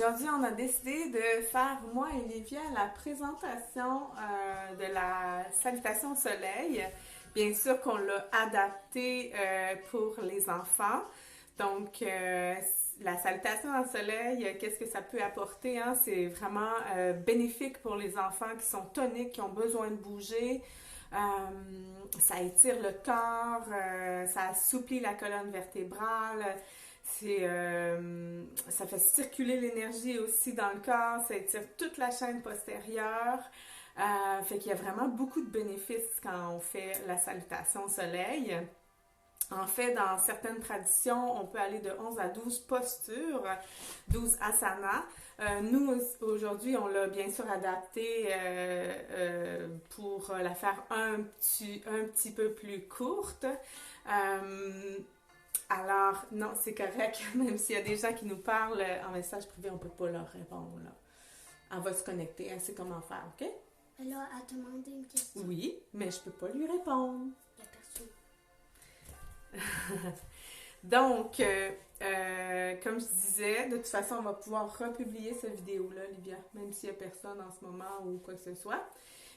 Aujourd'hui, on a décidé de faire, moi et Livia, la présentation de la salutation au soleil. Bien sûr qu'on l'a adapté pour les enfants. Donc, la salutation au soleil, qu'est-ce que ça peut apporter? Hein? C'est vraiment bénéfique pour les enfants qui sont toniques, qui ont besoin de bouger. Ça étire le corps, ça assouplit la colonne vertébrale. Ça fait circuler l'énergie aussi dans le corps, ça étire toute la chaîne postérieure. Fait qu'il y a vraiment beaucoup de bénéfices quand on fait la salutation au soleil. En fait, dans certaines traditions, on peut aller de 11 à 12 postures, 12 asanas. Nous, aujourd'hui, on l'a bien sûr adapté pour la faire un petit peu plus courte. Alors, non, c'est correct, même s'il y a des gens qui nous parlent en message privé, on ne peut pas leur répondre. Là. Elle va se connecter, elle sait comment faire, OK? Elle a demandé une question. Oui, mais je ne peux pas lui répondre. Il n'y a personne. Donc, comme je disais, de toute façon, on va pouvoir republier cette vidéo-là, Livia, même s'il n'y a personne en ce moment ou quoi que ce soit.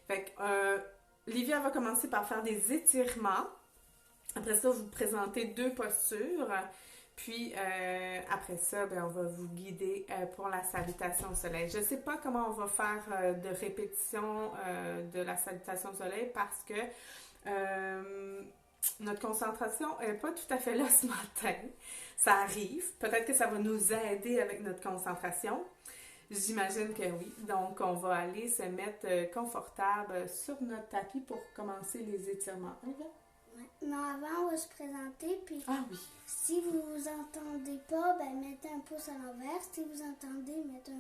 Fait que, Livia va commencer par faire des étirements. Après ça, vous présentez deux postures. Puis, après ça, ben, on va vous guider pour la salutation au soleil. Je ne sais pas comment on va faire de répétition de la salutation au soleil parce que notre concentration n'est pas tout à fait là ce matin. Ça arrive. Peut-être que ça va nous aider avec notre concentration. J'imagine que oui. Donc, on va aller se mettre confortable sur notre tapis pour commencer les étirements. Okay? Ouais. Mais avant, on va se présenter, puis ah oui. Si vous vous entendez pas, ben mettez un pouce à l'envers. Si vous entendez, mettez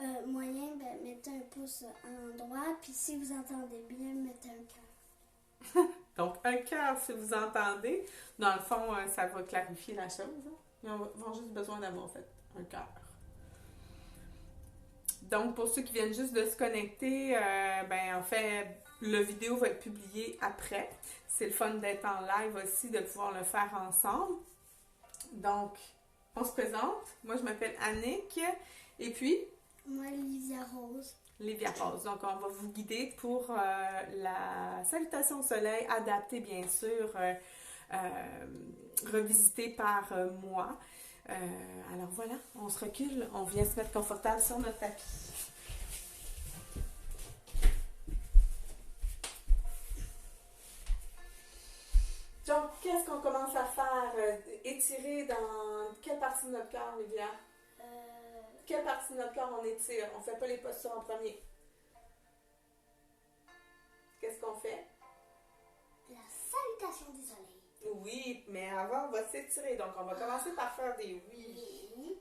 un moyen, ben mettez un pouce à l'endroit. Puis si vous entendez bien, mettez un cœur. Donc, un cœur si vous entendez. Dans le fond, ça va clarifier la chose. Hein? Ils ont juste besoin d'avoir fait un cœur. Donc, pour ceux qui viennent juste de se connecter, ben en fait, la vidéo va être publiée après. C'est le fun d'être en live aussi, de pouvoir le faire ensemble. Donc, on se présente. Moi, je m'appelle Annick. Et puis? Moi, Livia Rose. Livia Rose. Donc, on va vous guider pour la salutation au soleil, adaptée bien sûr, revisitée par moi. Alors voilà, on se recule, on vient se mettre confortable sur notre tapis. Donc, qu'est-ce qu'on commence à faire? Étirer dans quelle partie de notre corps, Livia? Quelle partie de notre corps on étire? On ne fait pas les postures en premier. Qu'est-ce qu'on fait? La salutation du soleil. Oui, mais avant, on va s'étirer. Donc, on va commencer par faire des oui.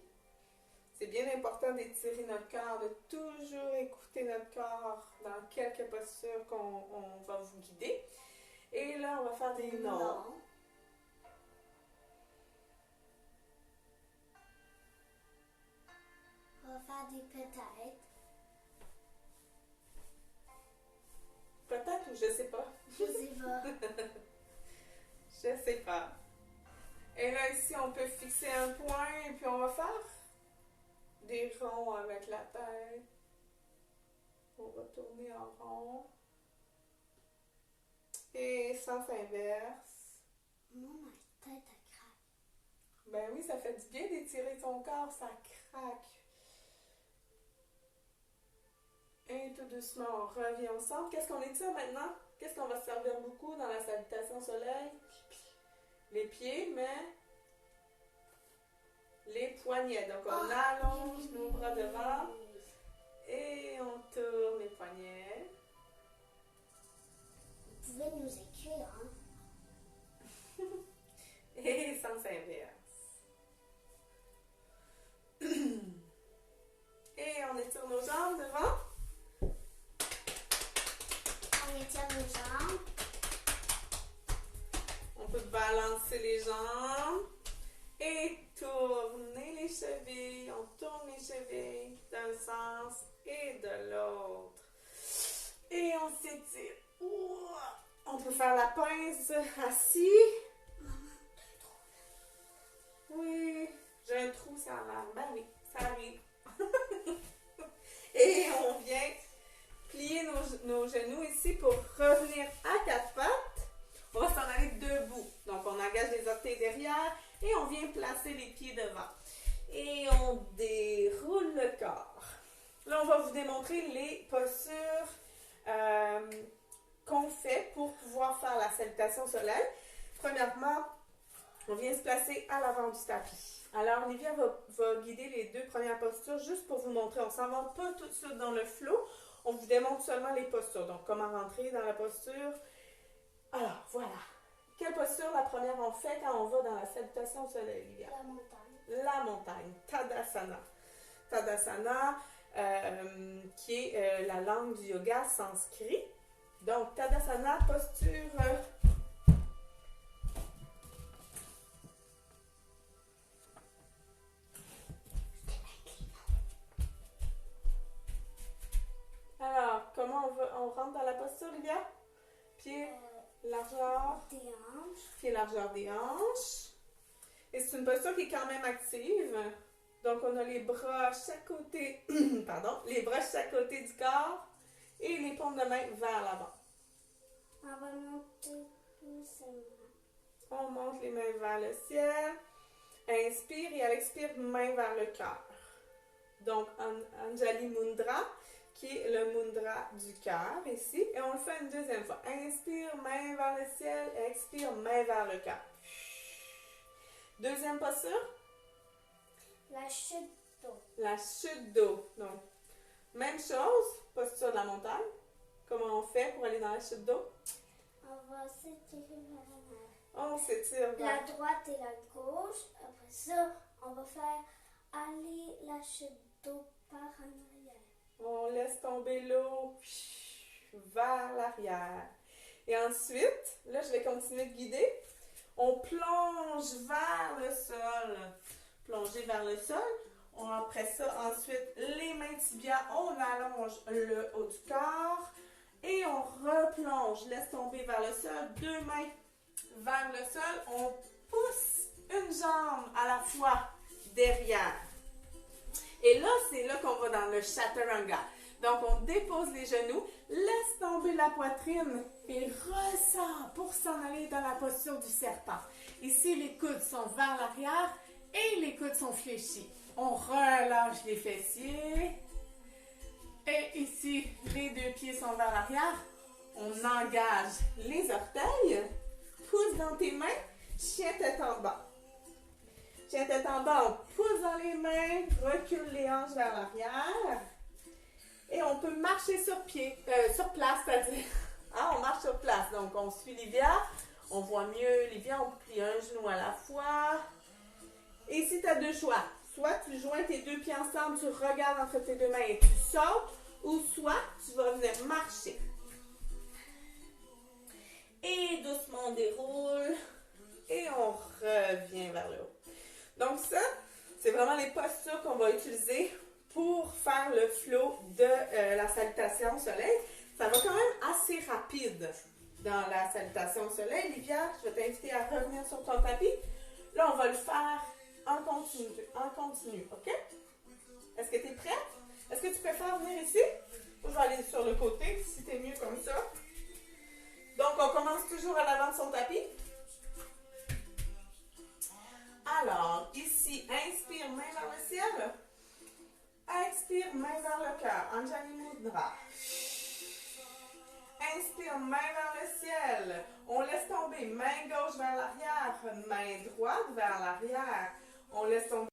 C'est bien important d'étirer notre corps, de toujours écouter notre corps dans quelques postures qu'on va vous guider. Et là, on va faire des non. On va faire des peut-être. Peut-être ou je sais pas. Je sais pas. Je sais pas. Et là, ici, on peut fixer un point et puis on va faire des ronds avec la tête. On va tourner en rond. Et sens inverse. Moi, ma tête, elle craque. Ben oui, ça fait du bien d'étirer ton corps, ça craque. Et tout doucement, on revient au centre. Qu'est-ce qu'on étire maintenant? Qu'est-ce qu'on va se servir beaucoup dans la salutation au soleil? Les pieds, mais les poignets. Donc, on allonge nos bras devant et on tourne les poignets. Vous pouvez nous écrire, hein? Et sens inverse. Et on étire nos jambes devant. On étire nos jambes. On peut balancer les jambes et tourner les chevilles. On tourne les chevilles d'un sens et de l'autre. Et on s'étire. On peut faire la pince assis. Oui, j'ai un trou sur l'arme. Ben oui, ça arrive. Et on vient plier nos genoux ici pour revenir à quatre pattes. On va s'en aller debout. Donc, on engage les orteils derrière et on vient placer les pieds devant. Et on déroule le corps. Là, on va vous démontrer les postures qu'on fait pour pouvoir faire la salutation au soleil. Premièrement, on vient se placer à l'avant du tapis. Alors, Olivia va guider les deux premières postures juste pour vous montrer. On ne s'en va pas tout de suite dans le flow. On vous démontre seulement les postures. Donc, comment rentrer dans la posture. Alors, voilà. Quelle posture la première on fait quand on va dans la salutation au soleil, Olivia? La montagne. La montagne. Tadasana. Tadasana, qui est la langue du yoga sanskrit. Donc, Tadasana, posture... Alors, comment on rentre dans la posture, Olivia? Pied, largeur, Des hanches. pied, largeur des hanches. Et c'est une posture qui est quand même active. Donc, on a les bras chaque côté, pardon, les bras chaque côté du corps et les paumes de main vers l'avant. On va monter doucement. On monte les mains vers le ciel. Inspire et à l'expire, main vers le cœur. Donc, Anjali Mudra, qui est le mudra du cœur ici. Et on le fait une deuxième fois. Inspire, main vers le ciel. Expire, main vers le cœur. Deuxième posture. La chute d'eau. La chute d'eau. Donc, même chose, posture de la montagne. Comment on fait pour aller dans la chute d'eau? On va s'étirer vers la mer. On s'étire vers... La droite et la gauche. Après ça, on va faire aller la chute d'eau par en arrière. On laisse tomber l'eau vers l'arrière. Et ensuite, là, je vais continuer de guider. On plonge vers le sol. Plonger vers le sol. Après ça, ensuite, les mains tibias, on allonge le haut du corps. Et on replonge. Laisse tomber vers le sol. Deux mains vers le sol. On pousse une jambe à la fois derrière. Et là, c'est là qu'on va dans le chaturanga. Donc, on dépose les genoux, laisse tomber la poitrine et ressort pour s'en aller dans la posture du serpent. Ici, les coudes sont vers l'arrière et les coudes sont fléchis. On relâche les fessiers. Et ici, les deux pieds sont vers l'arrière. On engage les orteils. Pousse dans tes mains. Chien tête en bas. Chien tête en bas, on pousse dans les mains. Recule les hanches vers l'arrière. Et on peut marcher sur place, c'est-à-dire. Ah, on marche sur place. Donc, on suit Livia. On voit mieux Livia. On plie un genou à la fois. Et ici, tu as deux choix. Soit tu joins tes deux pieds ensemble, tu regardes entre tes deux mains et tu sautes. Ou soit tu vas venir marcher. Et doucement, on déroule. Et on revient vers le haut. Donc ça, c'est vraiment les postures qu'on va utiliser pour faire le flow de la salutation au soleil. Ça va quand même assez rapide dans la salutation au soleil. Livia, je vais t'inviter à revenir sur ton tapis. Là, on va le faire en continu, OK? Est-ce que tu es prête? Est-ce que tu préfères venir ici? Moi, je vais aller sur le côté, si tu es mieux comme ça. Donc, on commence toujours à l'avant de son tapis. Alors, ici, inspire, main vers le ciel. Expire, main vers le cœur. Anjali Mudra. Inspire, main vers le ciel. On laisse tomber main gauche vers l'arrière, main droite vers l'arrière. On laisse tomber